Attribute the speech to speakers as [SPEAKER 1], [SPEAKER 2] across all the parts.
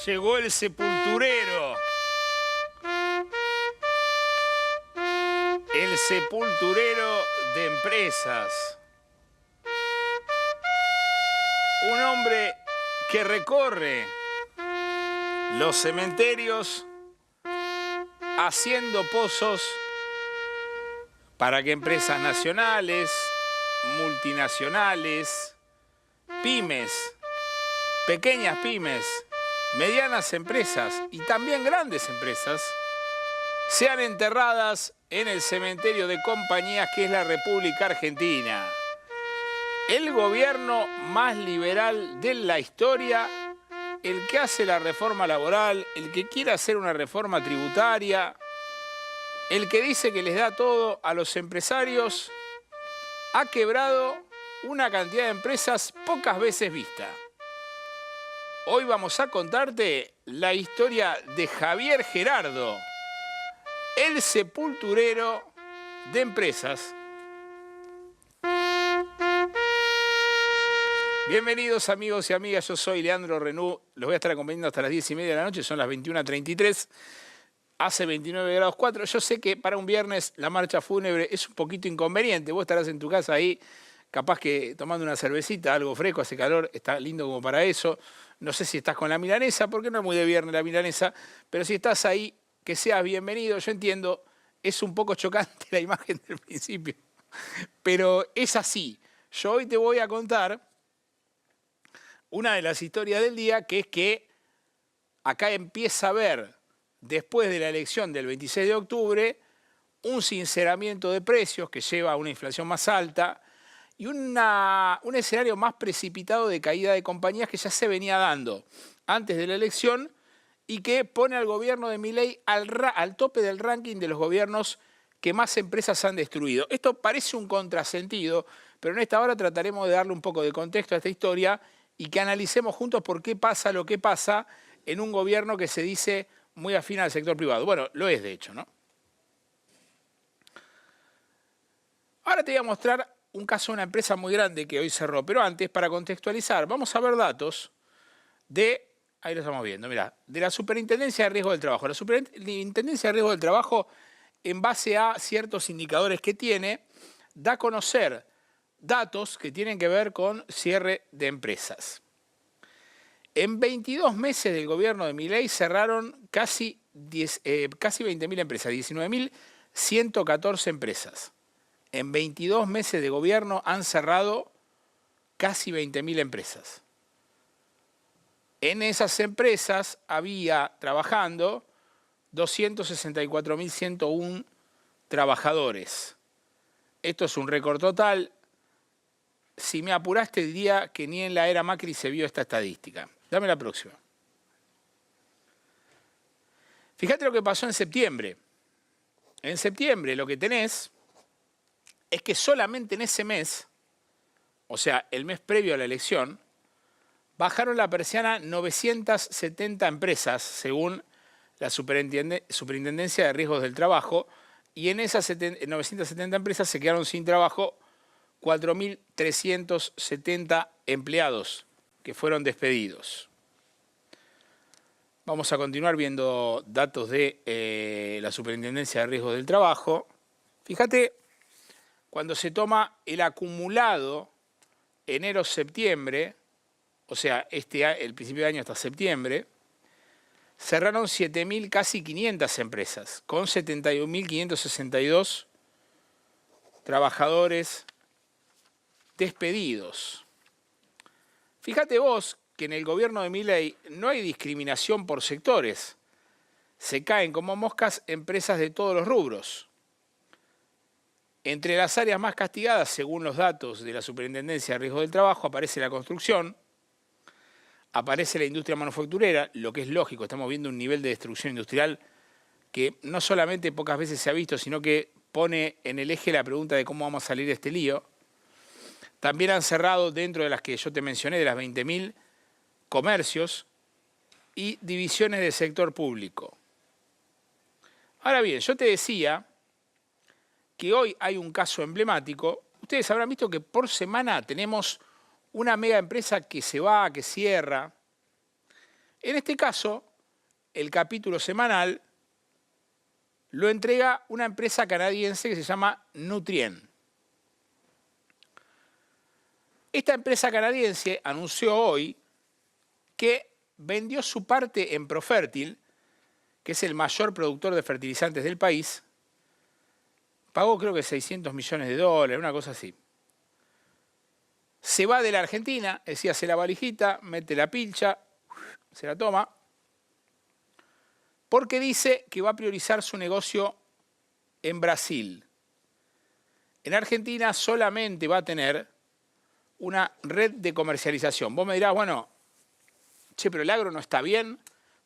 [SPEAKER 1] Llegó el sepulturero. El sepulturero de empresas. Un hombre que recorre los cementerios haciendo pozos para que empresas nacionales, multinacionales, pymes, pequeñas pymes, medianas empresas y también grandes empresas sean enterradas en el cementerio de compañías que es la República Argentina. El gobierno más liberal de la historia, el que hace la reforma laboral, el que quiere hacer una reforma tributaria, el que dice que les da todo a los empresarios, ha quebrado una cantidad de empresas pocas veces vista. Hoy vamos a contarte la historia de Javier Gerardo, el sepulturero de empresas. Bienvenidos amigos y amigas, yo soy Leandro Renú, los voy a estar acompañando hasta las 10:30 de la noche, son las 21:33, hace 29 grados 4. Yo sé que para un viernes la marcha fúnebre es un poquito inconveniente, vos estarás en tu casa ahí, capaz que tomando una cervecita, algo fresco, hace calor, está lindo como para eso. No sé si estás con la milanesa, porque no es muy de viernes la milanesa, pero si estás ahí, que seas bienvenido. Yo entiendo, es un poco chocante la imagen del principio, pero es así. Yo hoy te voy a contar una de las historias del día, que es que acá empieza a haber, después de la elección del 26 de octubre, un sinceramiento de precios que lleva a una inflación más alta y un escenario más precipitado de caída de compañías que ya se venía dando antes de la elección y que pone al gobierno de Milei al tope del ranking de los gobiernos que más empresas han destruido. Esto parece un contrasentido, pero en esta hora trataremos de darle un poco de contexto a esta historia y que analicemos juntos por qué pasa lo que pasa en un gobierno que se dice muy afín al sector privado. Bueno, lo es de hecho, ¿no? Ahora te voy a mostrar un caso de una empresa muy grande que hoy cerró, pero antes, para contextualizar, vamos a ver datos de, ahí lo estamos viendo, mirá, de la Superintendencia de Riesgo del Trabajo. La Superintendencia de Riesgo del Trabajo, en base a ciertos indicadores que tiene, da a conocer datos que tienen que ver con cierre de empresas. En 22 meses del gobierno de Milei cerraron casi 20.000 empresas, 19.114 empresas. En 22 meses de gobierno han cerrado casi 20.000 empresas. En esas empresas había trabajando 264.101 trabajadores. Esto es un récord total. Si me apuraste, diría que ni en la era Macri se vio esta estadística. Dame la próxima. Fíjate lo que pasó en septiembre. En septiembre lo que tenés es que solamente en ese mes, o sea, el mes previo a la elección, bajaron la persiana 970 empresas, según la Superintendencia de Riesgos del Trabajo, y en esas 970 empresas se quedaron sin trabajo 4.370 empleados que fueron despedidos. Vamos a continuar viendo datos de la Superintendencia de Riesgos del Trabajo. Fíjate, cuando se toma el acumulado enero-septiembre, o sea, el principio de año hasta septiembre, cerraron 7.000, casi 500 empresas, con 71.562 trabajadores despedidos. Fíjate vos que en el gobierno de Milei no hay discriminación por sectores. Se caen como moscas empresas de todos los rubros. Entre las áreas más castigadas, según los datos de la Superintendencia de Riesgo del Trabajo, aparece la construcción, aparece la industria manufacturera, lo que es lógico, estamos viendo un nivel de destrucción industrial que no solamente pocas veces se ha visto, sino que pone en el eje la pregunta de cómo vamos a salir de este lío. También han cerrado, dentro de las que yo te mencioné, de las 20.000, comercios y divisiones del sector público. Ahora bien, yo te decía que hoy hay un caso emblemático. Ustedes habrán visto que por semana tenemos una mega empresa que se va, que cierra. En este caso, el capítulo semanal lo entrega una empresa canadiense que se llama Nutrien. Esta empresa canadiense anunció hoy que vendió su parte en Profertil, que es el mayor productor de fertilizantes del país. Pagó creo que 600 millones de dólares, una cosa así. Se va de la Argentina, es decir, hace la valijita, mete la pilcha, se la toma, porque dice que va a priorizar su negocio en Brasil. En Argentina solamente va a tener una red de comercialización. Vos me dirás, bueno, che, pero el agro no está bien.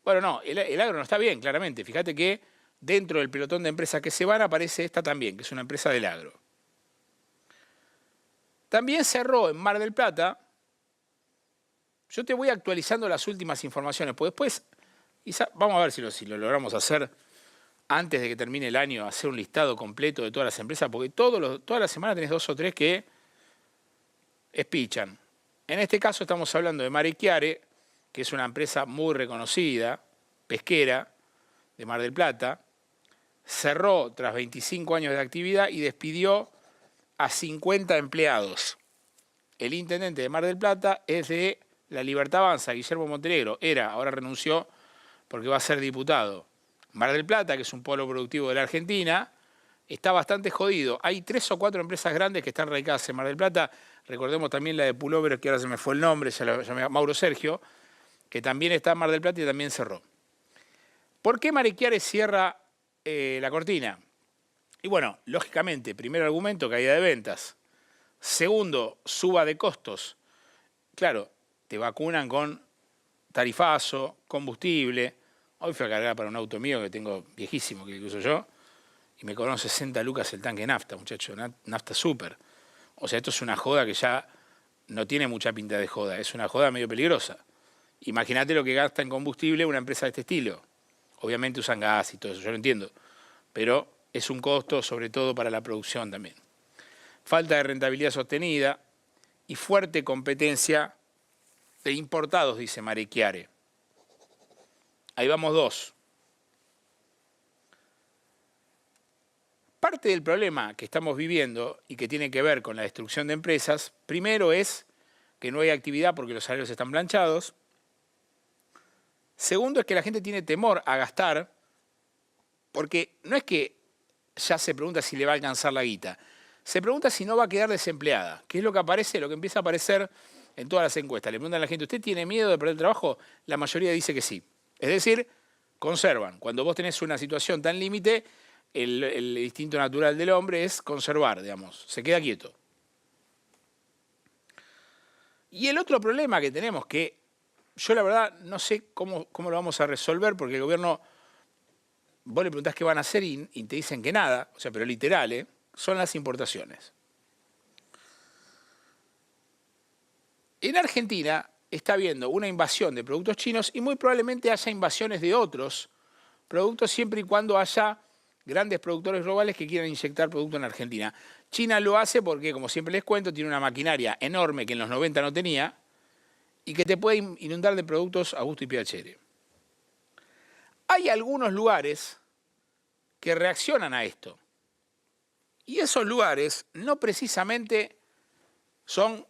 [SPEAKER 1] Bueno, no, el agro no está bien, claramente. Fíjate que dentro del pelotón de empresas que se van aparece esta también, que es una empresa del agro. También cerró en Mar del Plata. Yo te voy actualizando las últimas informaciones, pues después vamos a ver si lo logramos hacer antes de que termine el año, hacer un listado completo de todas las empresas, porque toda la semana tenés 2 o 3 que espichan. En este caso estamos hablando de Mare Chiare, que es una empresa muy reconocida, pesquera, de Mar del Plata. Cerró tras 25 años de actividad y despidió a 50 empleados. El intendente de Mar del Plata es de La Libertad Avanza, Guillermo Montenegro. Ahora renunció porque va a ser diputado. Mar del Plata, que es un polo productivo de la Argentina, está bastante jodido. Hay 3 o 4 empresas grandes que están radicadas en Mar del Plata. Recordemos también la de Pullover, que ahora se me fue el nombre, se la llamé Mauro Sergio, que también está en Mar del Plata y también cerró. ¿Por qué Mare Chiare cierra la cortina? Y bueno, lógicamente, primer argumento, caída de ventas. Segundo, suba de costos. Claro, te vacunan con tarifazo, combustible. Hoy fui a cargar para un auto mío que tengo viejísimo, que uso yo, y me cobraron 60 lucas el tanque de nafta, muchacho, nafta súper. O sea, esto es una joda que ya no tiene mucha pinta de joda, es una joda medio peligrosa. Imagínate lo que gasta en combustible una empresa de este estilo. Obviamente usan gas y todo eso, yo lo entiendo, pero es un costo sobre todo para la producción también. Falta de rentabilidad sostenida y fuerte competencia de importados, dice Mare Chiare. Ahí vamos 2. Parte del problema que estamos viviendo y que tiene que ver con la destrucción de empresas, primero es que no hay actividad porque los salarios están planchados. Segundo es que la gente tiene temor a gastar porque no es que ya se pregunta si le va a alcanzar la guita, se pregunta si no va a quedar desempleada, que es lo que aparece, lo que empieza a aparecer en todas las encuestas. Le preguntan a la gente, ¿usted tiene miedo de perder el trabajo? La mayoría dice que sí. Es decir, conservan. Cuando vos tenés una situación tan límite, el instinto natural del hombre es conservar, digamos, se queda quieto. Y el otro problema que tenemos, que yo la verdad no sé cómo lo vamos a resolver, porque el gobierno, vos le preguntás qué van a hacer y te dicen que nada, o sea, pero literal, son las importaciones. En Argentina está habiendo una invasión de productos chinos y muy probablemente haya invasiones de otros productos siempre y cuando haya grandes productores globales que quieran inyectar producto en Argentina. China lo hace porque, como siempre les cuento, tiene una maquinaria enorme que en los 90 no tenía y que te puede inundar de productos a gusto y piacere. Hay algunos lugares que reaccionan a esto. Y esos lugares no precisamente son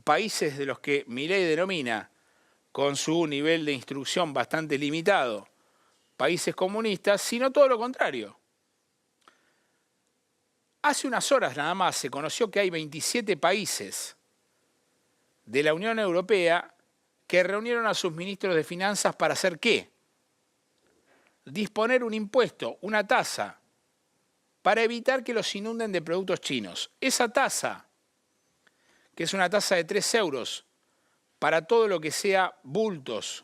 [SPEAKER 1] países de los que Milei denomina, con su nivel de instrucción bastante limitado, países comunistas, sino todo lo contrario. Hace unas horas nada más se conoció que hay 27 países de la Unión Europea que reunieron a sus ministros de finanzas para hacer ¿qué? Disponer un impuesto, una tasa, para evitar que los inunden de productos chinos. Esa tasa, que es una tasa de 3 euros para todo lo que sea bultos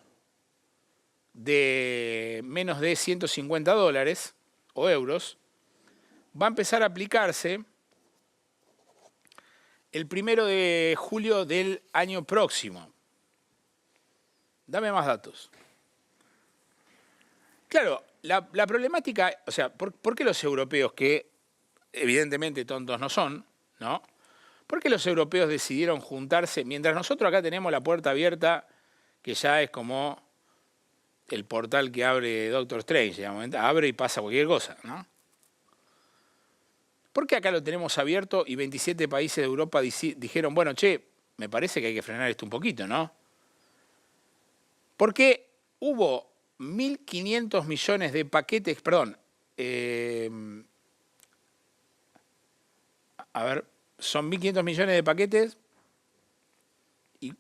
[SPEAKER 1] de menos de 150 dólares o euros, va a empezar a aplicarse el 1 de julio del año próximo. Dame más datos. Claro, la problemática, o sea, ¿por qué los europeos, que evidentemente tontos no son, ¿no? ¿Por qué los europeos decidieron juntarse? Mientras nosotros acá tenemos la puerta abierta, que ya es como el portal que abre Doctor Strange, digamos, abre y pasa cualquier cosa, ¿no? ¿Por qué acá lo tenemos abierto y 27 países de Europa dijeron, bueno, che, me parece que hay que frenar esto un poquito, ¿no? Porque hubo 1.500 millones de paquetes, perdón, a ver, son 1.500 millones de paquetes y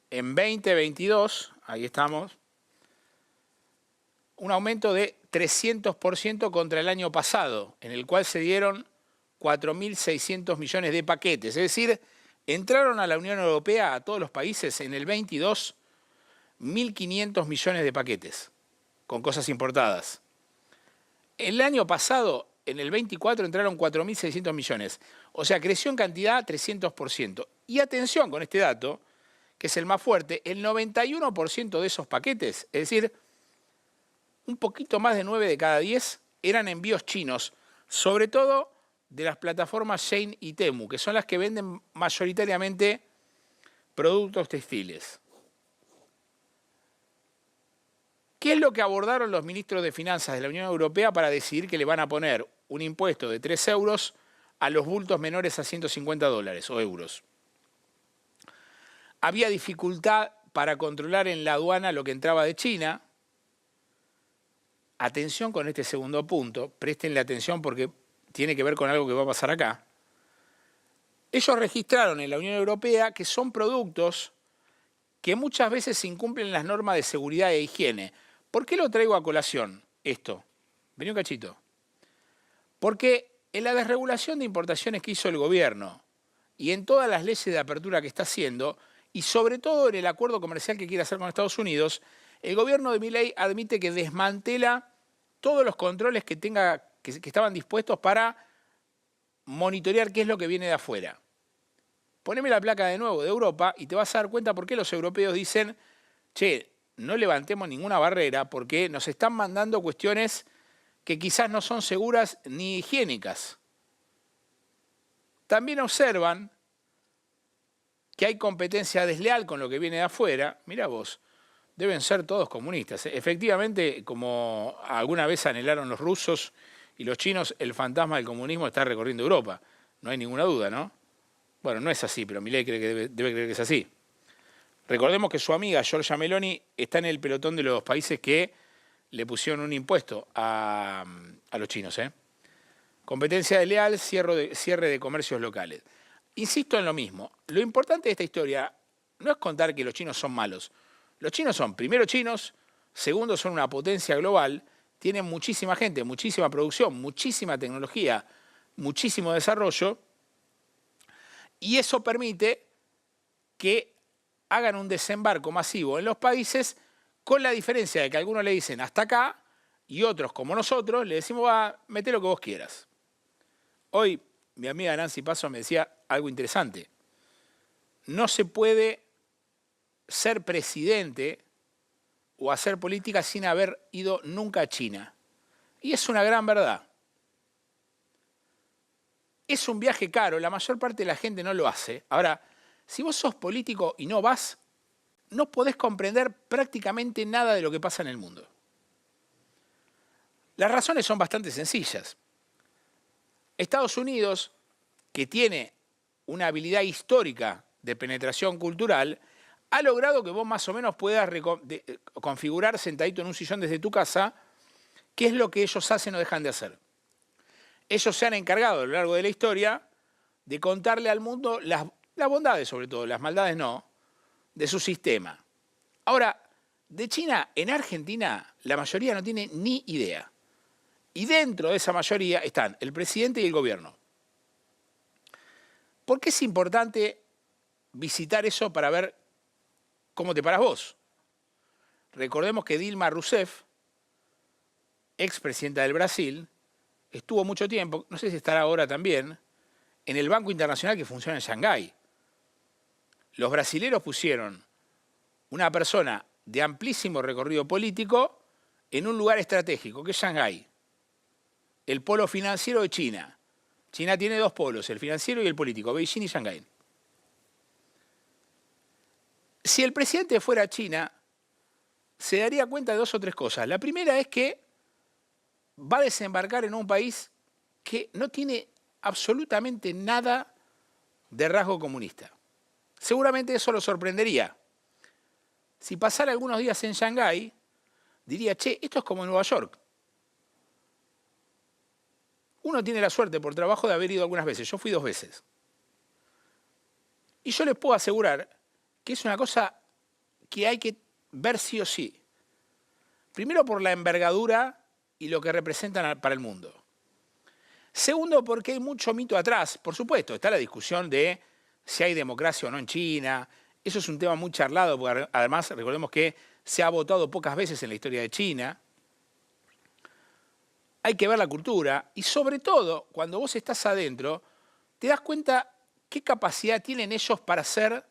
[SPEAKER 1] en 2022, ahí estamos, un aumento de 300% contra el año pasado, en el cual se dieron 4.600 millones de paquetes. Es decir, entraron a la Unión Europea, a todos los países, en el 22, 1.500 millones de paquetes con cosas importadas. El año pasado, en el 24, entraron 4.600 millones. O sea, creció en cantidad 300%. Y atención con este dato, que es el más fuerte, el 91% de esos paquetes, es decir, un poquito más de 9 de cada 10 eran envíos chinos, sobre todo de las plataformas Shein y Temu, que son las que venden mayoritariamente productos textiles. ¿Qué es lo que abordaron los ministros de Finanzas de la Unión Europea para decidir que le van a poner un impuesto de 3 euros a los bultos menores a 150 dólares o euros? Había dificultad para controlar en la aduana lo que entraba de China. Atención con este segundo punto, préstenle atención porque tiene que ver con algo que va a pasar acá. Ellos registraron en la Unión Europea que son productos que muchas veces incumplen las normas de seguridad e higiene. ¿Por qué lo traigo a colación esto? Vení un cachito. Porque en la desregulación de importaciones que hizo el gobierno y en todas las leyes de apertura que está haciendo, y sobre todo en el acuerdo comercial que quiere hacer con Estados Unidos, el gobierno de Milei admite que desmantela todos los controles que estaban dispuestos para monitorear qué es lo que viene de afuera. Poneme la placa de nuevo de Europa y te vas a dar cuenta por qué los europeos dicen, che, no levantemos ninguna barrera porque nos están mandando cuestiones que quizás no son seguras ni higiénicas. También observan que hay competencia desleal con lo que viene de afuera. Mirá vos, deben ser todos comunistas. Efectivamente, como alguna vez anhelaron los rusos y los chinos, el fantasma del comunismo está recorriendo Europa. No hay ninguna duda, ¿no? Bueno, no es así, pero Milei cree que debe creer que es así. Recordemos que su amiga Giorgia Meloni está en el pelotón de los países que le pusieron un impuesto a los chinos. Competencia desleal, cierre de comercios locales. Insisto en lo mismo. Lo importante de esta historia no es contar que los chinos son malos. Los chinos son, primero, chinos, segundo, son una potencia global, tienen muchísima gente, muchísima producción, muchísima tecnología, muchísimo desarrollo, y eso permite que hagan un desembarco masivo en los países, con la diferencia de que algunos le dicen hasta acá y otros, como nosotros, le decimos, va, meté lo que vos quieras. Hoy mi amiga Nancy Paso me decía algo interesante. No se puede ser presidente o hacer política sin haber ido nunca a China. Y es una gran verdad. Es un viaje caro, la mayor parte de la gente no lo hace. Ahora, si vos sos político y no vas, no podés comprender prácticamente nada de lo que pasa en el mundo. Las razones son bastante sencillas. Estados Unidos, que tiene una habilidad histórica de penetración cultural, ha logrado que vos más o menos puedas configurar sentadito en un sillón desde tu casa qué es lo que ellos hacen o dejan de hacer. Ellos se han encargado a lo largo de la historia de contarle al mundo las bondades, sobre todo, las maldades no, de su sistema. Ahora, de China en Argentina la mayoría no tiene ni idea. Y dentro de esa mayoría están el presidente y el gobierno. ¿Por qué es importante visitar eso para ver cómo te paras vos? Recordemos que Dilma Rousseff, expresidenta del Brasil, estuvo mucho tiempo, no sé si estará ahora también, en el Banco Internacional que funciona en Shanghái. Los brasileros pusieron una persona de amplísimo recorrido político en un lugar estratégico, que es Shanghái, el polo financiero de China. China tiene dos polos, el financiero y el político, Beijing y Shanghái. Si el presidente fuera a China, se daría cuenta de dos o tres cosas. La primera es que va a desembarcar en un país que no tiene absolutamente nada de rasgo comunista. Seguramente eso lo sorprendería. Si pasara algunos días en Shanghái, diría, che, esto es como en Nueva York. Uno tiene la suerte por trabajo de haber ido algunas veces. Yo fui 2 veces. Y yo les puedo asegurar que es una cosa que hay que ver sí o sí. Primero por la envergadura y lo que representan para el mundo. Segundo, porque hay mucho mito atrás. Por supuesto, está la discusión de si hay democracia o no en China. Eso es un tema muy charlado, porque además recordemos que se ha votado pocas veces en la historia de China. Hay que ver la cultura y sobre todo, cuando vos estás adentro, te das cuenta qué capacidad tienen ellos para hacer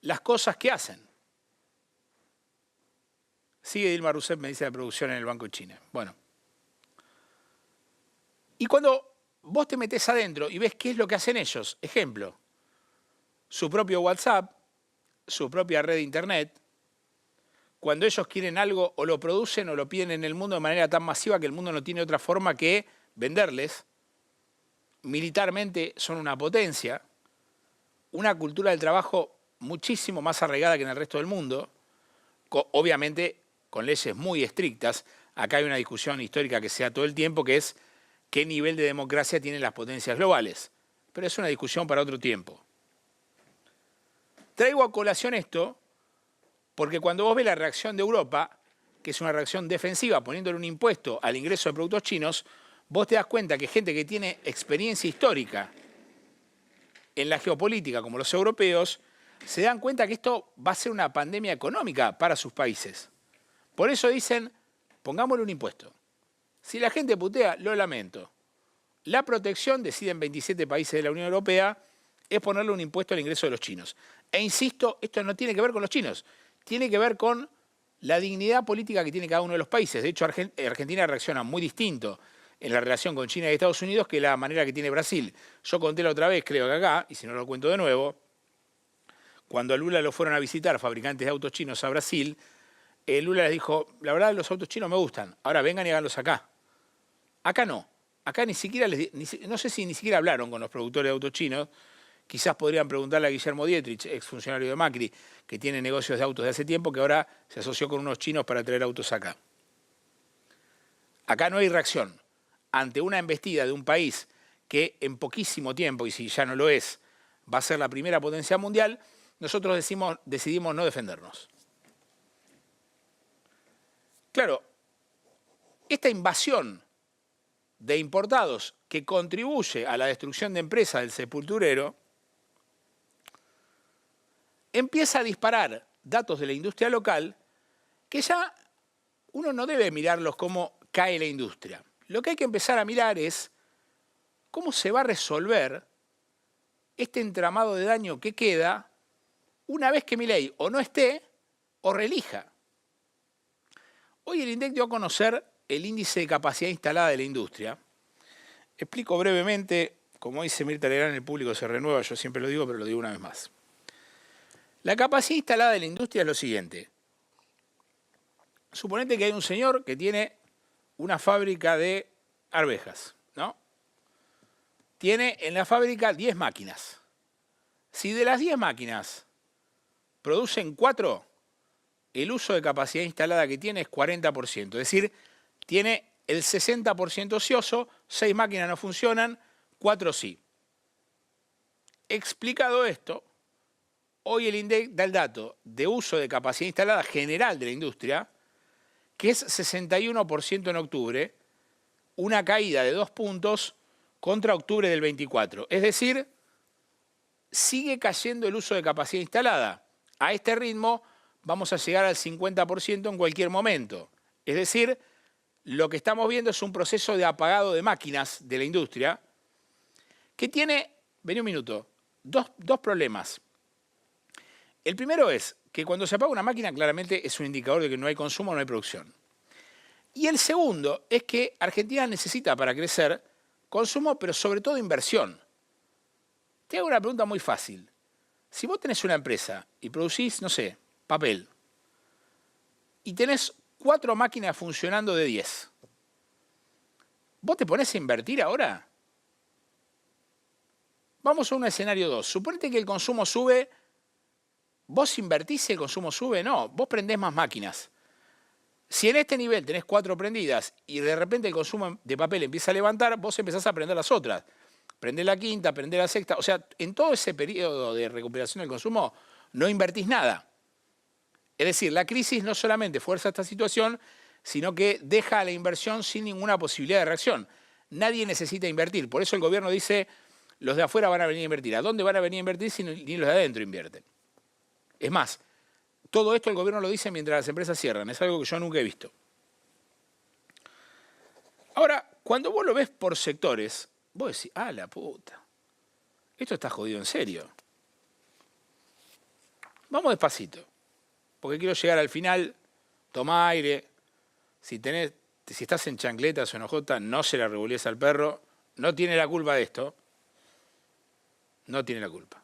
[SPEAKER 1] las cosas que hacen. Sigue Dilma Rousseff, me dice la producción en el Banco de China. Bueno. Y cuando vos te metés adentro y ves qué es lo que hacen ellos, ejemplo, su propio WhatsApp, su propia red de Internet, cuando ellos quieren algo o lo producen o lo piden en el mundo de manera tan masiva que el mundo no tiene otra forma que venderles, militarmente son una potencia, una cultura del trabajo muchísimo más arraigada que en el resto del mundo, obviamente con leyes muy estrictas. Acá hay una discusión histórica que se da todo el tiempo, que es qué nivel de democracia tienen las potencias globales. Pero es una discusión para otro tiempo. Traigo a colación esto porque cuando vos ves la reacción de Europa, que es una reacción defensiva, poniéndole un impuesto al ingreso de productos chinos, vos te das cuenta que gente que tiene experiencia histórica en la geopolítica, como los europeos, se dan cuenta que esto va a ser una pandemia económica para sus países. Por eso dicen, pongámosle un impuesto. Si la gente putea, lo lamento. La protección, deciden 27 países de la Unión Europea, es ponerle un impuesto al ingreso de los chinos. E insisto, esto no tiene que ver con los chinos, tiene que ver con la dignidad política que tiene cada uno de los países. De hecho, Argentina reacciona muy distinto en la relación con China y Estados Unidos que la manera que tiene Brasil. Yo conté la otra vez, creo que acá, y si no lo cuento de nuevo, cuando a Lula lo fueron a visitar fabricantes de autos chinos a Brasil, Lula les dijo, la verdad los autos chinos me gustan, ahora vengan y háganlos acá. Acá no, acá ni siquiera, no sé si ni siquiera hablaron con los productores de autos chinos. Quizás podrían preguntarle a Guillermo Dietrich, exfuncionario de Macri, que tiene negocios de autos de hace tiempo, que ahora se asoció con unos chinos para traer autos acá. Acá no hay reacción ante una embestida de un país que en poquísimo tiempo, y si ya no lo es, va a ser la primera potencia mundial. Nosotros decidimos no defendernos. Claro, esta invasión de importados que contribuye a la destrucción de empresas del sepulturero, empieza a disparar datos de la industria local que ya uno no debe mirarlos como cae la industria. Lo que hay que empezar a mirar es cómo se va a resolver este entramado de daño que queda una vez que Milei o no esté o reelija. Hoy el INDEC dio a conocer el índice de capacidad instalada de la industria. Explico brevemente, como dice Mirta Legrand, el público se renueva, yo siempre lo digo, pero lo digo una vez más. La capacidad instalada de la industria es lo siguiente. Suponete que hay un señor que tiene una fábrica de arvejas, ¿no? Tiene en la fábrica 10 máquinas. Si de las 10 máquinas producen 4, el uso de capacidad instalada que tiene es 40%. Es decir, tiene el 60% ocioso, 6 máquinas no funcionan, 4 sí. Explicado esto, hoy el INDEC da el dato de uso de capacidad instalada general de la industria, que es 61% en octubre, una caída de 2 puntos contra octubre del 24. Es decir, sigue cayendo el uso de capacidad instalada. A este ritmo vamos a llegar al 50% en cualquier momento. Es decir, lo que estamos viendo es un proceso de apagado de máquinas de la industria que tiene, vení un minuto, dos problemas. El primero es que cuando se apaga una máquina claramente es un indicador de que no hay consumo, no hay producción. Y el segundo es que Argentina necesita para crecer consumo, pero sobre todo inversión. Te hago una pregunta muy fácil. Si vos tenés una empresa y producís, no sé, papel, y tenés 4 máquinas funcionando de 10. ¿Vos te ponés a invertir ahora? Vamos a un escenario 2. Suponete que el consumo sube. ¿Vos invertís y el consumo sube? No, vos prendés más máquinas. Si en este nivel tenés 4 prendidas y de repente el consumo de papel empieza a levantar, vos empezás a prender las otras. Prendés la quinta, prendés la sexta. O sea, en todo ese periodo de recuperación del consumo no invertís nada. Es decir, la crisis no solamente fuerza esta situación, sino que deja a la inversión sin ninguna posibilidad de reacción. Nadie necesita invertir. Por eso el gobierno dice, los de afuera van a venir a invertir. ¿A dónde van a venir a invertir si ni los de adentro invierten? Es más, todo esto el gobierno lo dice mientras las empresas cierran. Es algo que yo nunca he visto. Ahora, cuando vos lo ves por sectores, vos decís, ah, la puta, esto está jodido en serio. Vamos despacito, porque quiero llegar al final. Toma aire. Si estás en chancletas o en ojota, no se la revolés al perro. No tiene la culpa de esto. No tiene la culpa.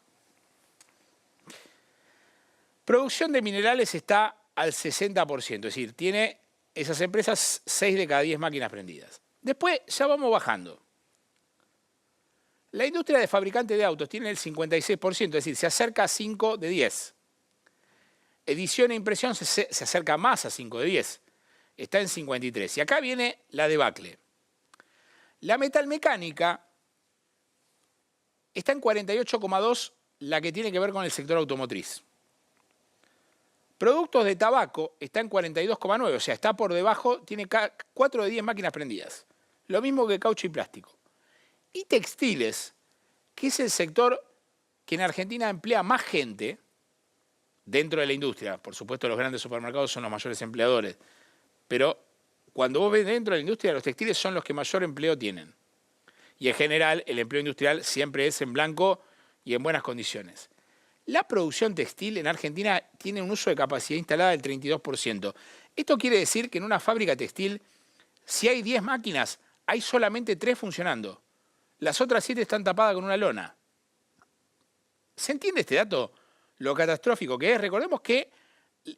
[SPEAKER 1] Producción de minerales está al 60%, es decir, tiene esas empresas 6 de cada 10 máquinas prendidas. Después ya vamos bajando. La industria de fabricantes de autos tiene el 56%, es decir, se acerca a 5 de 10. Edición e impresión se acerca más a 5 de 10. Está en 53. Y acá viene la debacle. La metalmecánica está en 48,2, la que tiene que ver con el sector automotriz. Productos de tabaco está en 42,9, o sea, está por debajo, tiene 4 de 10 máquinas prendidas. Lo mismo que caucho y plástico. Y textiles, que es el sector que en Argentina emplea más gente dentro de la industria. Por supuesto, los grandes supermercados son los mayores empleadores. Pero cuando vos ves dentro de la industria, los textiles son los que mayor empleo tienen. Y en general, el empleo industrial siempre es en blanco y en buenas condiciones. La producción textil en Argentina tiene un uso de capacidad instalada del 32%. Esto quiere decir que en una fábrica textil, si hay 10 máquinas, hay solamente 3 funcionando. Las otras 7 están tapadas con una lona. ¿Se entiende este dato? Lo catastrófico que es. Recordemos que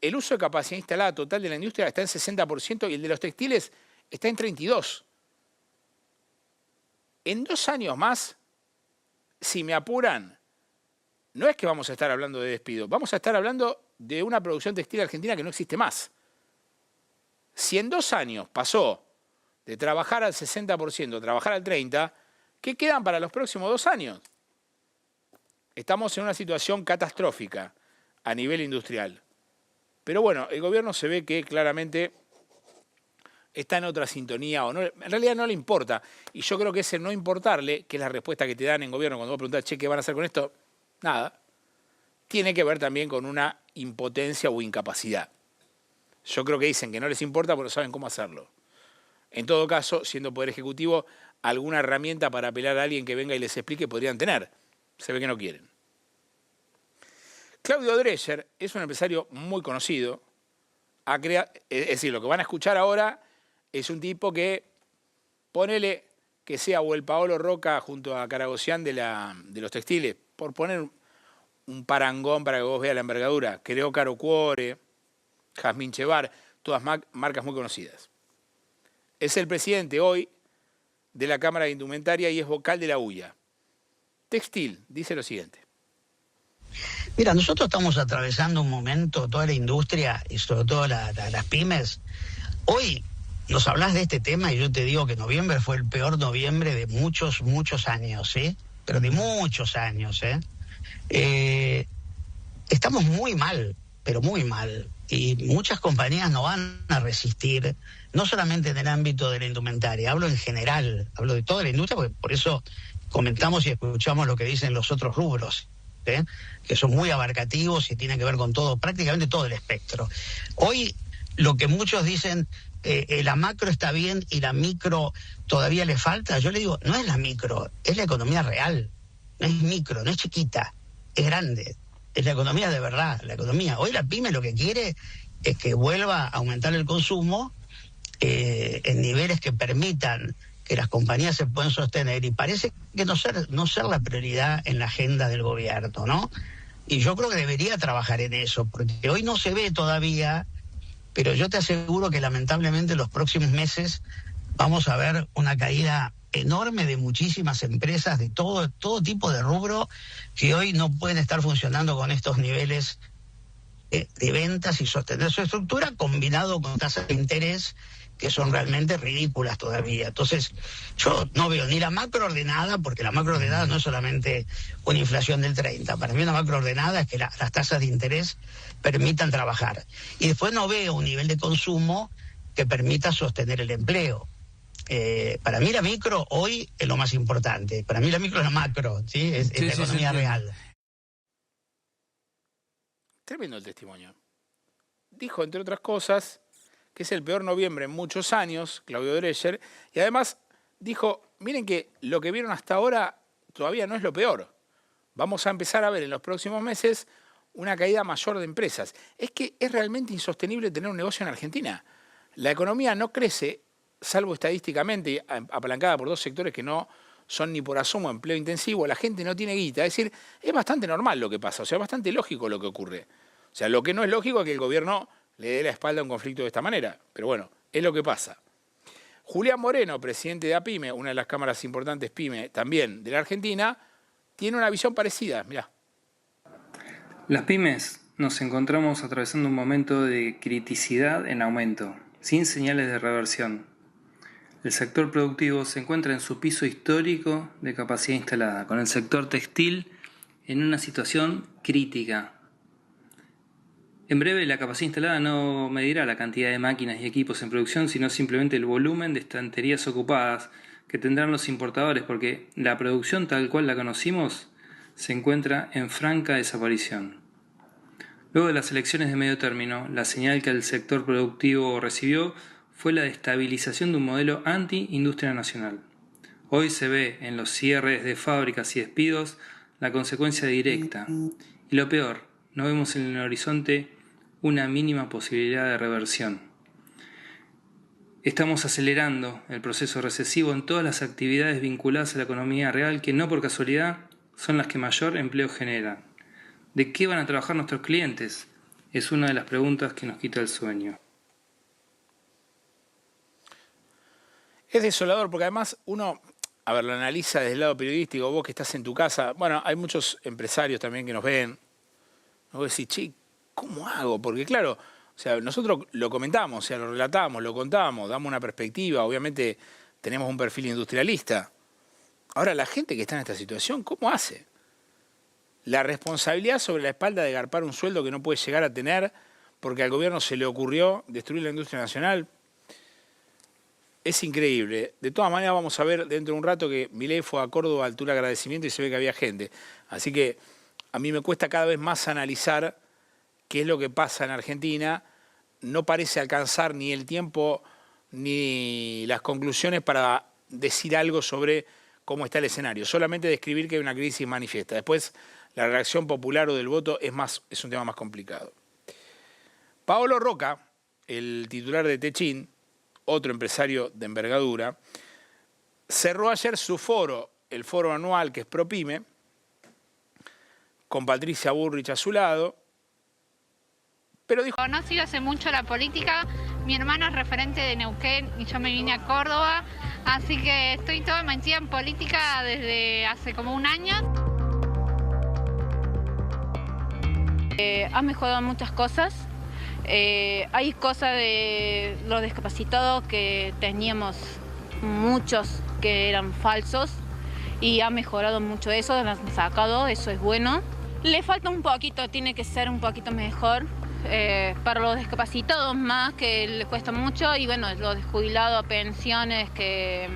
[SPEAKER 1] el uso de capacidad instalada total de la industria está en 60% y el de los textiles está en 32%. En 2 años más, si me apuran, no es que vamos a estar hablando de despido, vamos a estar hablando de una producción textil argentina que no existe más. Si en 2 años pasó de trabajar al 60% a trabajar al 30%, ¿qué quedan para los próximos 2 años? Estamos en una situación catastrófica a nivel industrial. Pero bueno, el gobierno se ve que claramente está en otra sintonía o no, en realidad no le importa. Y yo creo que ese no importarle, que es la respuesta que te dan en gobierno cuando vos preguntás, che, ¿qué van a hacer con esto? Nada. Tiene que ver también con una impotencia o incapacidad. Yo creo que dicen que no les importa porque no saben cómo hacerlo. En todo caso, siendo Poder Ejecutivo, alguna herramienta para apelar a alguien que venga y les explique podrían tener. Se ve que no quieren. Claudio Dreyer es un empresario muy conocido. Es decir, lo que van a escuchar ahora es un tipo que, ponele que sea o el Paolo Roca junto a Caragosian de los textiles, por poner un parangón para que vos veas la envergadura. Creó Caro Cuore, Jazmín Chevar, todas marcas muy conocidas. Es el presidente hoy de la Cámara de Indumentaria y es vocal de la UIA. Textil, dice lo siguiente.
[SPEAKER 2] Mira, nosotros estamos atravesando un momento, toda la industria y sobre todo las pymes. Hoy nos hablas de este tema y yo te digo que noviembre fue el peor noviembre de muchos años, ¿sí? Pero de muchos años, ¿eh? Estamos muy mal, pero muy mal. Y muchas compañías no van a resistir, no solamente en el ámbito de la indumentaria, hablo en general, hablo de toda la industria, porque por eso comentamos y escuchamos lo que dicen los otros rubros, que son muy abarcativos y tienen que ver con todo, prácticamente todo el espectro. Hoy lo que muchos dicen, la macro está bien y la micro todavía le falta, yo le digo, no es la micro, es la economía real, no es micro, no es chiquita, es grande, es la economía de verdad, la economía. Hoy la pyme lo que quiere es que vuelva a aumentar el consumo en niveles que permitan que las compañías se puedan sostener, y parece que no ser la prioridad en la agenda del gobierno, ¿no? Y yo creo que debería trabajar en eso, porque hoy no se ve todavía pero yo te aseguro que lamentablemente en los próximos meses vamos a ver una caída enorme de muchísimas empresas de todo tipo de rubro que hoy no pueden estar funcionando con estos niveles de ventas y sostener su estructura, combinado con tasas de interés que son realmente ridículas todavía. Entonces, yo no veo ni la macroordenada, porque la macroordenada no es solamente una inflación del 30. Para mí una macroordenada es que las tasas de interés permitan trabajar. Y después no veo un nivel de consumo que permita sostener el empleo. Para mí la micro hoy es lo más importante. Para mí la micro es la macro, ¿sí? Es la economía real.
[SPEAKER 1] Tremendo el testimonio. Dijo, entre otras cosas, que es el peor noviembre en muchos años, Claudio Dreyer, y además dijo, miren que lo que vieron hasta ahora todavía no es lo peor. Vamos a empezar a ver en los próximos meses una caída mayor de empresas. Es que es realmente insostenible tener un negocio en Argentina. La economía no crece, salvo estadísticamente, apalancada por dos sectores que no son ni por asomo empleo intensivo, la gente no tiene guita. Es decir, es bastante normal lo que pasa, o sea, bastante lógico lo que ocurre. O sea, lo que no es lógico es que el gobierno le dé la espalda a un conflicto de esta manera. Pero bueno, es lo que pasa. Julián Moreno, presidente de APYME, una de las cámaras importantes PYME también de la Argentina, tiene una visión parecida. Mirá.
[SPEAKER 3] Las pymes nos encontramos atravesando un momento de criticidad en aumento, sin señales de reversión. El sector productivo se encuentra en su piso histórico de capacidad instalada, con el sector textil en una situación crítica. En breve, la capacidad instalada no medirá la cantidad de máquinas y equipos en producción, sino simplemente el volumen de estanterías ocupadas que tendrán los importadores, porque la producción tal cual la conocimos se encuentra en franca desaparición. Luego de las elecciones de medio término, la señal que el sector productivo recibió fue la estabilización de un modelo anti-industria nacional. Hoy se ve en los cierres de fábricas y despidos la consecuencia directa. Y lo peor, no vemos en el horizonte una mínima posibilidad de reversión. Estamos acelerando el proceso recesivo en todas las actividades vinculadas a la economía real que no por casualidad son las que mayor empleo generan. ¿De qué van a trabajar nuestros clientes? Es una de las preguntas que nos quita el sueño.
[SPEAKER 1] Es desolador porque además uno, a ver, lo analiza desde el lado periodístico, vos que estás en tu casa, bueno, hay muchos empresarios también que nos ven, vos decís, che, ¿cómo hago? Porque claro, o sea, nosotros lo comentamos, o sea, lo relatamos, lo contamos, damos una perspectiva, obviamente tenemos un perfil industrialista. Ahora, la gente que está en esta situación, ¿cómo hace? La responsabilidad sobre la espalda de garpar un sueldo que no puede llegar a tener porque al gobierno se le ocurrió destruir la industria nacional, es increíble. De todas maneras vamos a ver dentro de un rato que Milei fue a Córdoba a altura de agradecimiento y se ve que había gente. Así que a mí me cuesta cada vez más analizar qué es lo que pasa en Argentina. No parece alcanzar ni el tiempo ni las conclusiones para decir algo sobre cómo está el escenario. Solamente describir que hay una crisis manifiesta. Después la reacción popular o del voto es un tema más complicado. Paolo Roca, el titular de Techin, otro empresario de envergadura, cerró ayer su foro, el foro anual que es ProPyme, con Patricia Bullrich a su lado, pero dijo...
[SPEAKER 4] No sigo hace mucho la política, mi hermano es referente de Neuquén y yo me vine a Córdoba, así que estoy toda metida en política desde hace como un año. Ha mejorado muchas cosas. Hay cosas de los discapacitados que teníamos muchos que eran falsos y ha mejorado mucho eso, lo han sacado, eso es bueno. Le falta un poquito, tiene que ser un poquito mejor para los discapacitados más, que les cuesta mucho, y bueno, los jubilados, pensiones que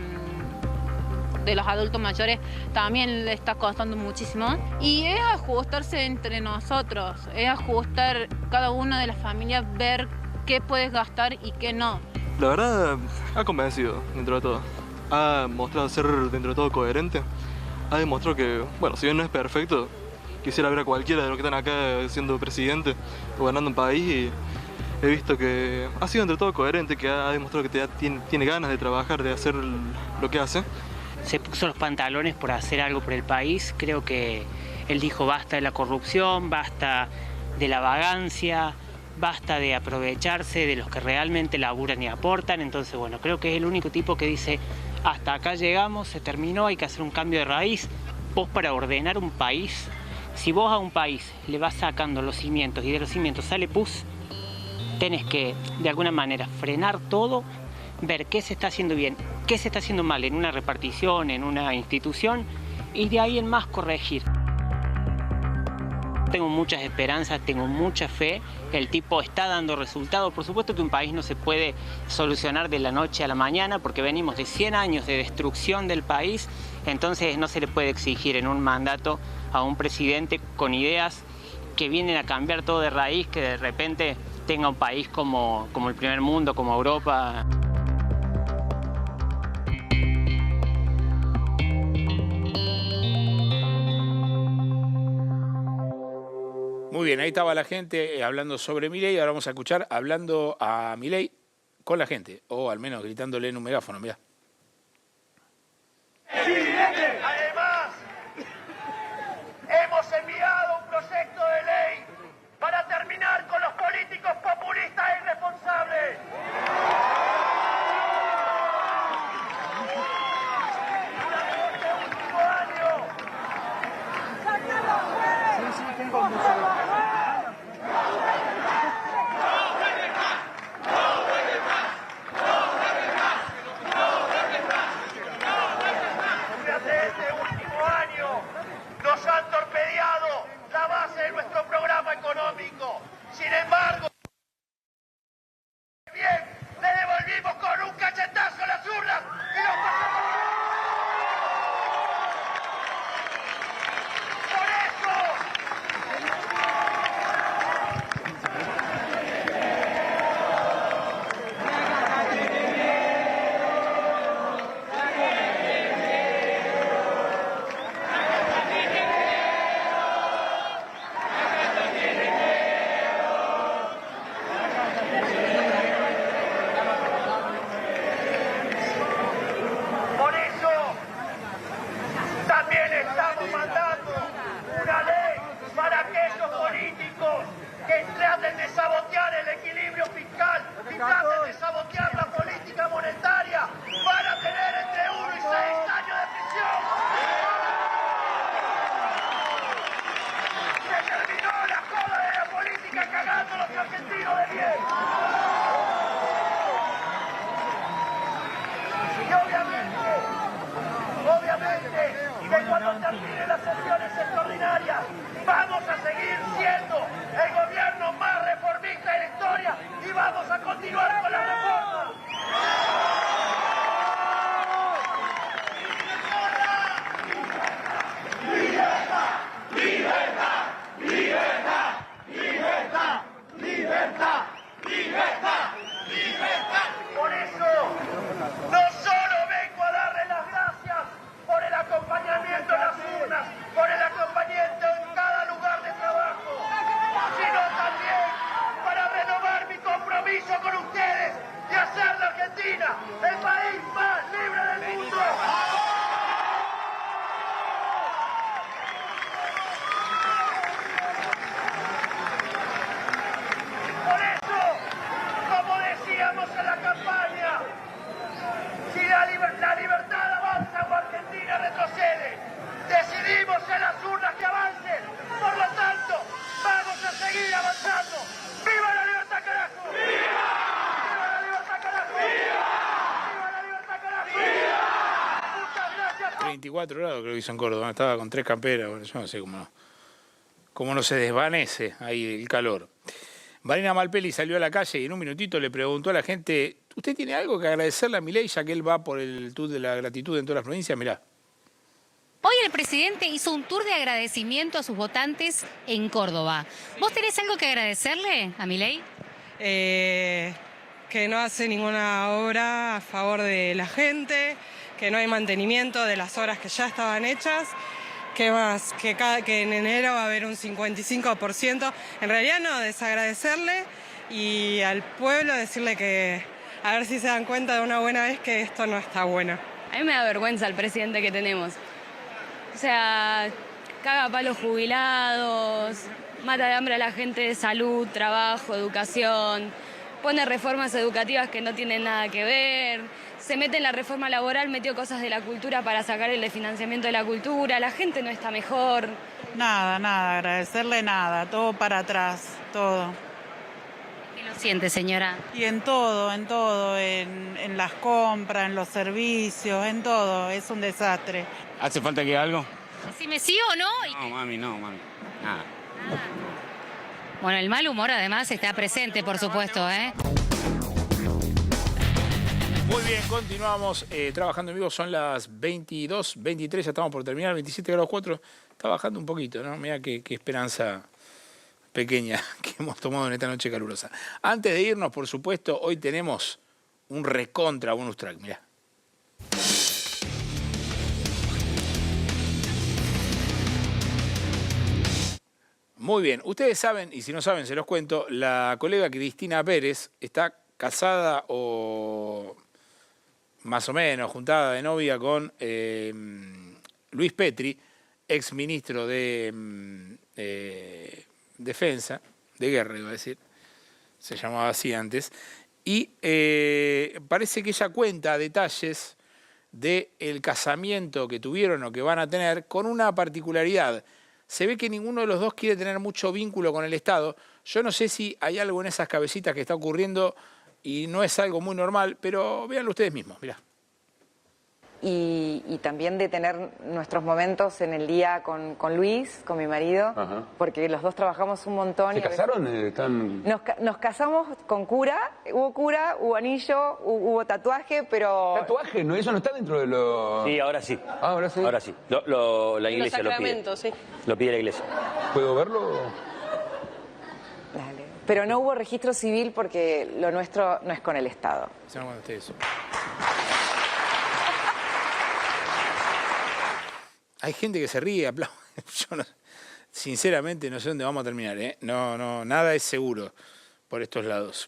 [SPEAKER 4] de los adultos mayores también le está costando muchísimo. Y es ajustarse entre nosotros, es ajustar cada una de las familias, ver qué puedes gastar y qué no.
[SPEAKER 5] La verdad, ha convencido dentro de todo. Ha mostrado ser dentro de todo coherente. Ha demostrado que, bueno, si bien no es perfecto, quisiera ver a cualquiera de los que están acá siendo presidente, gobernando un país, y he visto que ha sido dentro de todo coherente, que ha demostrado que tiene ganas de trabajar, de hacer lo que hace.
[SPEAKER 6] Se puso los pantalones por hacer algo por el país. Creo que él dijo basta de la corrupción, basta de la vagancia, basta de aprovecharse de los que realmente laburan y aportan. Entonces, bueno, creo que es el único tipo que dice, hasta acá llegamos, se terminó, hay que hacer un cambio de raíz. Vos, para ordenar un país, si vos a un país le vas sacando los cimientos y de los cimientos sale pus, tenés que, de alguna manera, frenar todo, ver qué se está haciendo bien, qué se está haciendo mal en una repartición, en una institución, y de ahí en más corregir. Tengo muchas esperanzas, tengo mucha fe, el tipo está dando resultados. Por supuesto que un país no se puede solucionar de la noche a la mañana porque venimos de 100 años de destrucción del país, entonces no se le puede exigir en un mandato a un presidente con ideas que vienen a cambiar todo de raíz, que de repente tenga un país como el primer mundo, como Europa.
[SPEAKER 1] Muy bien, ahí estaba la gente hablando sobre Milei. Ahora vamos a escuchar hablando a Milei con la gente, o al menos gritándole en un megáfono, mirá.
[SPEAKER 7] Además, hemos enviado un proyecto de ley para terminar con los políticos populistas e irresponsables. Durante este último año, durante este último año nos han torpedeado la base de nuestro programa económico. Sin embargo, bien, le devolvimos con un cachetazo a las urnas y los pasamos. Por eso, por eso, también estamos mandando una ley para aquellos políticos que traten de sabotear el equilibrio fiscal y traten de sabotear la política monetaria. Van a tener entre 1 y 6 años de prisión. Se terminó la joda de la política cagando a los argentinos de bien. Y obviamente, y de cuando terminen las sesiones extraordinarias, vamos a seguir siendo el gobierno más reformista de la historia y vamos a continuar con la reforma. Por eso, no solo vengo a darle las gracias por el acompañamiento en las urnas, por el acompañamiento en cada lugar de trabajo, sino también para renovar mi compromiso con ustedes y hacer de Argentina el país más libre del mundo. Por eso, como decíamos en la campaña, si la libertad avanza o Argentina retrocede, decidimos en las urnas que avancen. Por lo tanto, vamos a seguir avanzando. ¡Viva la libertad, carajo! ¡Viva! ¡Viva la libertad, carajo! ¡Viva! ¡Viva la libertad, carajo! ¡Viva! Muchas gracias.
[SPEAKER 1] 34 grados creo que hizo en Córdoba, estaba con 3 camperas, bueno, yo no sé cómo no se desvanece ahí el calor. Marina Malpeli salió a la calle y en un minutito le preguntó a la gente, ¿usted tiene algo que agradecerle a Milei ya que él va por el tour de la gratitud en todas las provincias? Mirá.
[SPEAKER 8] Hoy el presidente hizo un tour de agradecimiento a sus votantes en Córdoba. ¿Vos tenés algo que agradecerle a Milei?
[SPEAKER 9] Que no hace ninguna obra a favor de la gente, que no hay mantenimiento de las obras que ya estaban hechas. ¿Qué más? Que en enero va a haber un 55%. En realidad no, desagradecerle y al pueblo decirle que a ver si se dan cuenta de una buena vez que esto no está bueno.
[SPEAKER 10] A mí me da vergüenza el presidente que tenemos. O sea, caga a palos jubilados, mata de hambre a la gente de salud, trabajo, educación, pone reformas educativas que no tienen nada que ver, se mete en la reforma laboral, metió cosas de la cultura para sacar el financiamiento de la cultura, la gente no está mejor.
[SPEAKER 11] Nada, agradecerle nada, todo para atrás, todo.
[SPEAKER 8] ¿Qué lo siente, señora?
[SPEAKER 11] Y en todo, en las compras, en los servicios, en todo, es un desastre.
[SPEAKER 12] ¿Hace falta que algo?
[SPEAKER 8] Decime sí o no.
[SPEAKER 12] No, mami, nada.
[SPEAKER 8] Bueno, el mal humor además está presente, por supuesto, ¿eh?
[SPEAKER 1] Muy bien, continuamos trabajando en vivo, son las 22:23, ya estamos por terminar, 27 grados 4, está bajando un poquito, ¿no? Mira qué esperanza pequeña que hemos tomado en esta noche calurosa. Antes de irnos, por supuesto, hoy tenemos un recontra bonus track, mirá. Muy bien, ustedes saben, y si no saben se los cuento, la colega Cristina Pérez está casada o más o menos juntada de novia con Luis Petri, ex ministro de Defensa, de Guerra iba a decir, se llamaba así antes, y parece que ella cuenta detalles del casamiento que tuvieron o que van a tener con una particularidad. Se ve que ninguno de los dos quiere tener mucho vínculo con el Estado. Yo no sé si hay algo en esas cabecitas que está ocurriendo y no es algo muy normal, pero véanlo ustedes mismos, mirá.
[SPEAKER 13] Y también de tener nuestros momentos en el día con Luis, con mi marido, porque los dos trabajamos un montón.
[SPEAKER 14] ¿Se casaron?
[SPEAKER 13] Nos casamos con cura, hubo anillo, hubo tatuaje, pero...
[SPEAKER 14] ¿Tatuaje? No, eso no está dentro de lo...
[SPEAKER 15] Sí, ahora sí.
[SPEAKER 14] Ahora sí.
[SPEAKER 15] Ahora sí. La iglesia lo pide.
[SPEAKER 10] Sí.
[SPEAKER 15] Lo pide la iglesia.
[SPEAKER 14] ¿Puedo verlo?
[SPEAKER 13] Dale. Pero no hubo registro civil porque lo nuestro no es con el Estado.
[SPEAKER 1] Se no ustedes. Hay gente que se ríe, aplaude. Yo sinceramente no sé dónde vamos a terminar, ¿eh? No, nada es seguro por estos lados.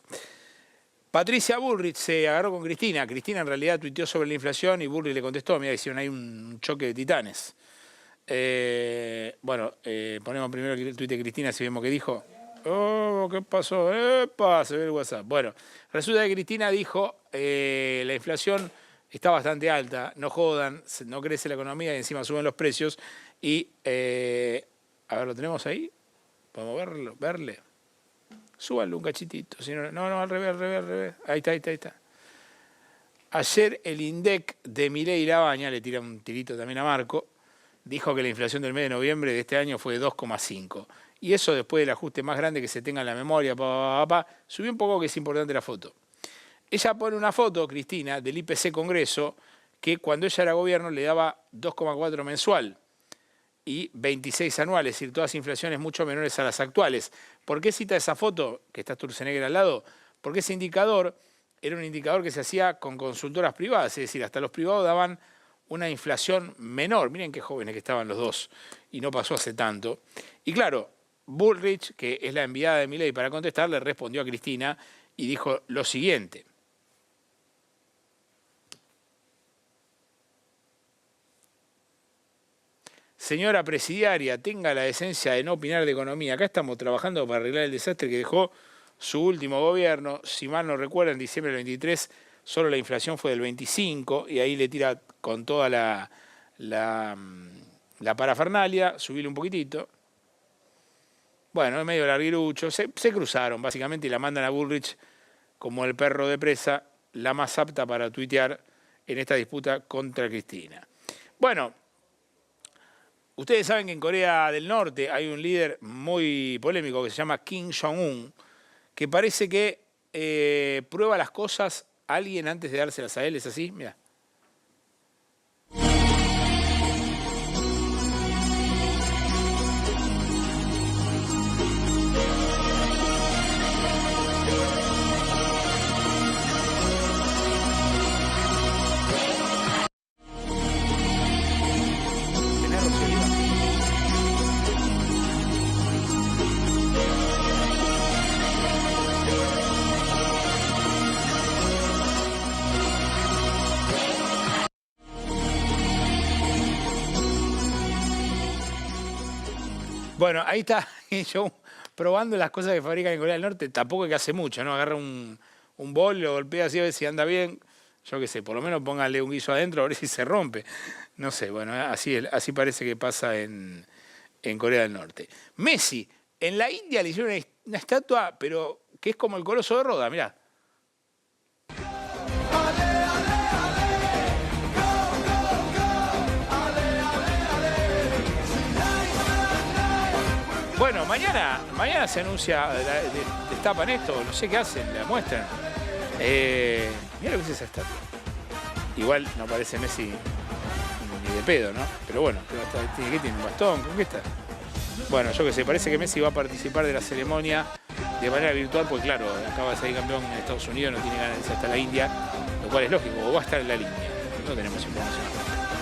[SPEAKER 1] Patricia Bullrich se agarró con Cristina. Cristina en realidad tuiteó sobre la inflación y Bullrich le contestó. Mira, hicieron ahí un choque de titanes. Ponemos primero el tuit de Cristina si vemos qué dijo. Oh, ¿qué pasó? ¡Epa! Se ve el WhatsApp. Bueno, resulta que Cristina dijo la inflación está bastante alta, no jodan, no crece la economía y encima suben los precios. Y, a ver, ¿lo tenemos ahí? ¿Podemos verle? Súbanlo un cachitito. Si no, al revés. Ahí está. Ayer el INDEC de Milei Labaña, le tira un tirito también a Marco, dijo que la inflación del mes de noviembre de este año fue de 2,5. Y eso después del ajuste más grande que se tenga en la memoria, subió un poco, que es importante la foto. Ella pone una foto, Cristina, del IPC Congreso, que cuando ella era gobierno le daba 2,4 mensual y 26 anuales, es decir, todas inflaciones mucho menores a las actuales. ¿Por qué cita esa foto, que está Sturzenegger al lado? Porque ese indicador era un indicador que se hacía con consultoras privadas, es decir, hasta los privados daban una inflación menor. Miren qué jóvenes que estaban los dos, y no pasó hace tanto. Y claro, Bullrich, que es la enviada de Milei para contestar, le respondió a Cristina y dijo lo siguiente. Señora presidiaria, tenga la decencia de no opinar de economía. Acá estamos trabajando para arreglar el desastre que dejó su último gobierno. Si mal no recuerdo, en diciembre del 23 solo la inflación fue del 25 y ahí le tira con toda la parafernalia. Subile un poquitito. Bueno, es medio larguirucho. Se cruzaron básicamente y la mandan a Bullrich como el perro de presa, la más apta para tuitear en esta disputa contra Cristina. Bueno, ustedes saben que en Corea del Norte hay un líder muy polémico que se llama Kim Jong-un, que parece que prueba las cosas a alguien antes de dárselas a él. ¿Es así? Mira. Bueno, ahí está yo probando las cosas que fabrican en Corea del Norte, tampoco es que hace mucho, ¿no? Agarra un bol, lo golpea así a ver si anda bien. Yo qué sé, por lo menos póngale un guiso adentro a ver si se rompe. No sé, bueno, así parece que pasa en Corea del Norte. Messi, en la India le hicieron una estatua, pero que es como el Coloso de Roda, mirá. Bueno, mañana se anuncia, destapan esto, no sé qué hacen, la muestran. Mirá lo que es esa estatua. Igual no parece Messi ni de pedo, ¿no? Pero bueno, ¿qué tiene? ¿Un bastón? ¿Con qué está? Bueno, yo qué sé, parece que Messi va a participar de la ceremonia de manera virtual, porque claro, acaba de salir campeón en Estados Unidos, no tiene ganas de irse hasta la India, lo cual es lógico, o va a estar en la línea. No tenemos información.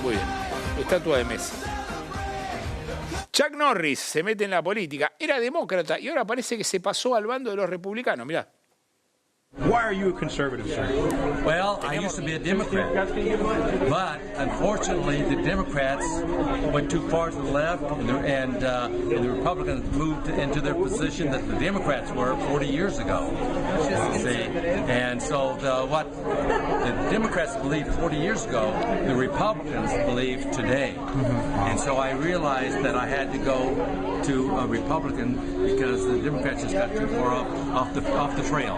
[SPEAKER 1] Muy bien. Estatua de Messi. Chuck Norris se mete en la política, era demócrata y ahora parece que se pasó al bando de los republicanos, mirá.
[SPEAKER 16] Why are you a conservative, sir?
[SPEAKER 17] Well, I used to be a Democrat, but unfortunately the Democrats went too far to the left, and the Republicans moved into their position that the Democrats were 40 years ago. See, and so what the Democrats believed 40 years ago, the Republicans believe today. And so I realized that I had to go to a Republican because the Democrats just got too far off the trail.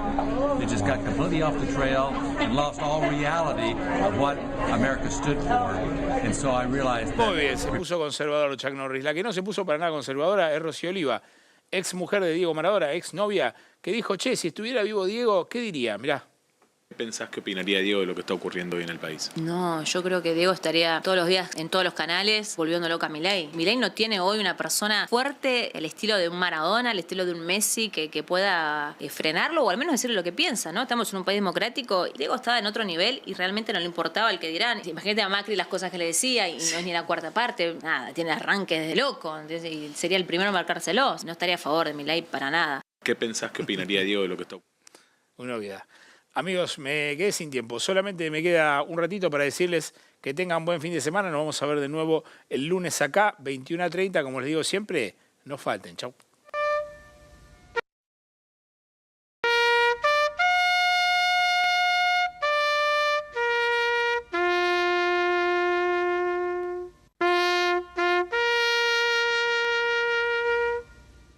[SPEAKER 17] They just got completely off the trail and lost all reality of what America stood for. And so I realized that...
[SPEAKER 1] Muy bien, se puso conservador Chuck Norris. La que no se puso para nada conservadora es Rocío Oliva, ex mujer de Diego Maradona, ex novia, que dijo, che, si estuviera vivo Diego, ¿qué diría? Mirá.
[SPEAKER 18] ¿Qué pensás que opinaría Diego de lo que está ocurriendo hoy en el país?
[SPEAKER 19] No, yo creo que Diego estaría todos los días en todos los canales volviendo loca a Milei. Milei no tiene hoy una persona fuerte, el estilo de un Maradona, el estilo de un Messi, que pueda frenarlo o al menos decirle lo que piensa, ¿no? Estamos en un país democrático y Diego estaba en otro nivel y realmente no le importaba el que dirán. Imagínate a Macri las cosas que le decía y no es ni la cuarta parte, nada, tiene arranques de loco, entonces, y sería el primero en marcárselos. No estaría a favor de Milei para nada.
[SPEAKER 18] ¿Qué pensás que opinaría Diego de lo que está ocurriendo?
[SPEAKER 1] Una obviedad. Amigos, me quedé sin tiempo. Solamente me queda un ratito para decirles que tengan buen fin de semana. Nos vamos a ver de nuevo el lunes acá, 21:30. Como les digo siempre, no falten. Chau.